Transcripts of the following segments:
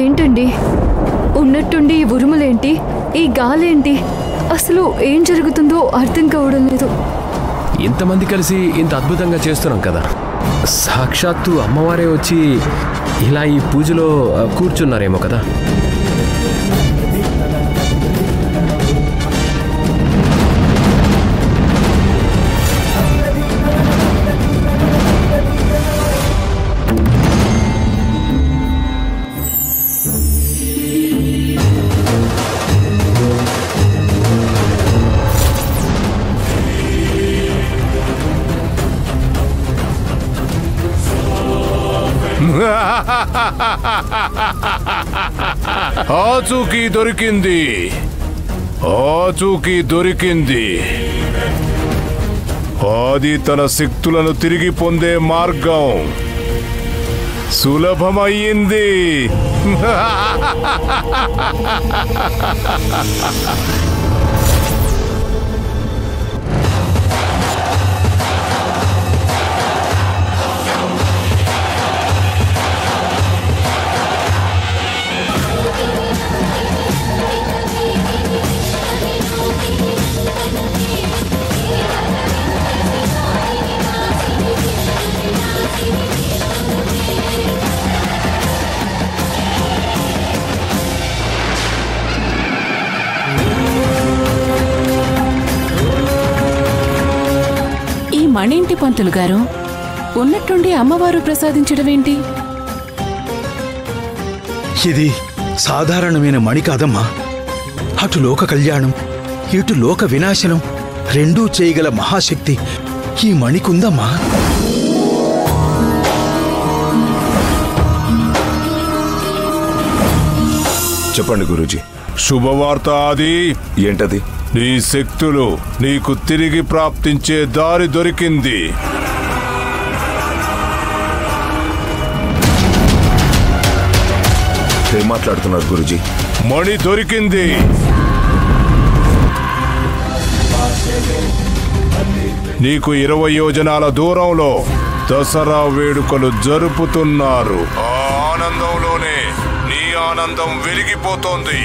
ఏంటండి ఉన్నట్టుండి ఈ ఉరుములేంటి, ఈ గాలేంటి, అసలు ఏం జరుగుతుందో అర్థం కావడం లేదు. ఇంతమంది కలిసి ఇంత అద్భుతంగా చేస్తున్నాం కదా, సాక్షాత్తు అమ్మవారే వచ్చి ఇలా ఈ పూజలో కూర్చున్నారేమో కదా. ఆచూకీ దొరికింది, ఆచూకీ దొరికింది. ఆది తన శక్తులను తిరిగి పొందే మార్గం సులభమయ్యింది. మణేంటి పంతులు గారు, ఉన్నట్టుండి అమ్మవారు ప్రసాదించడమేంటి? ఇది సాధారణమైన మణి కాదమ్మా. అటు లోక కళ్యాణం, ఇటు లోక వినాశనం రెండూ చేయగల మహాశక్తి ఈ మణికుందమ్మా. చెప్పండి గురూజీ. శుభవార్త ఆది. ఏంటది? నీ శక్తులు నీకు తిరిగి ప్రాప్తించే దారి దొరికింది. ఏం మాట్లాడుతున్నారు గురూజీ? మణి దొరికింది. నీకు 20 యోజనాల దూరంలో దసరా వేడుకలు జరుపుతున్నారు. ఆ ఆనందంలోనే నీ ఆనందం వెలిగిపోతోంది.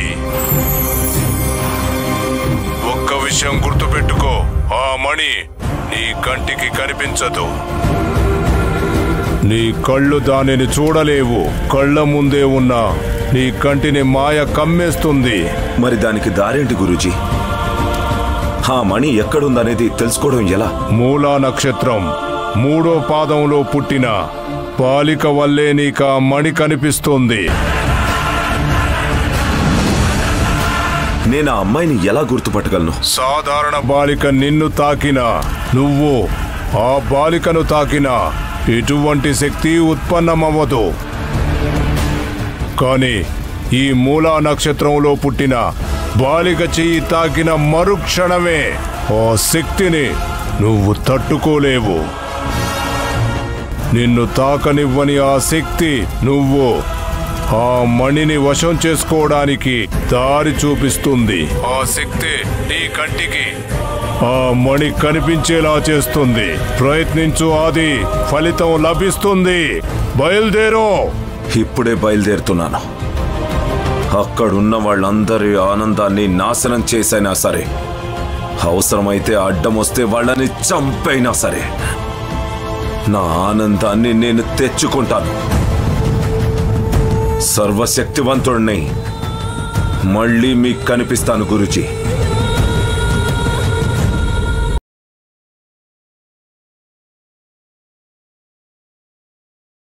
ఒక్క విషయం గుర్తుపెట్టుకో, ఆ మణి నీ కంటికి కనిపించదు. నీ కళ్ళు దానిని చూడలేవు. కళ్ళ ముందే ఉన్న నీ కంటిని మాయ కమ్మేస్తుంది. మరి దానికి దారేంటి గురూజీ? ఆ మణి ఎక్కడుందనేది తెలుసుకోవడం ఎలా? మూలా నక్షత్రం 3వ పాదంలో పుట్టిన బాలిక వల్లే నీకు ఆ మణి కనిపిస్తుంది. నేను ఆ అమ్మాయిని ఎలా గుర్తుపట్టగలను? సాధారణ బాలిక నిన్ను తాకినా, నువ్వు ఆ బాలికను తాకినా ఎటువంటి శక్తి ఉత్పన్నమవ్వదు. కానీ ఈ మూలా నక్షత్రంలో పుట్టిన బాలిక చెయ్యి తాకిన మరుక్షణమే ఆ శక్తిని నువ్వు తట్టుకోలేవు. నిన్ను తాకనివ్వని ఆ శక్తి నువ్వు ఆ మణిని వశం చేసుకోవడానికి దారి చూపిస్తుంది. ఆ శక్తి నీ కంటికి ఆ మణి కనిపించేలా చేస్తుంది. ప్రయత్నించు ఆది, ఫలితం లభిస్తుంది. బయలుదేరో. ఇప్పుడే బయలుదేరుతున్నాను. అక్కడున్న వాళ్ళందరి ఆనందాన్ని నాశనం చేసైనా సరే, అవసరమైతే అడ్డం వస్తే వాళ్ళని చంపైనా సరే, నా ఆనందాన్ని నేను తెచ్చుకుంటాను. సర్వశక్తివంతుడిని మళ్ళీ మీకు కనిపిస్తాను గురూజీ.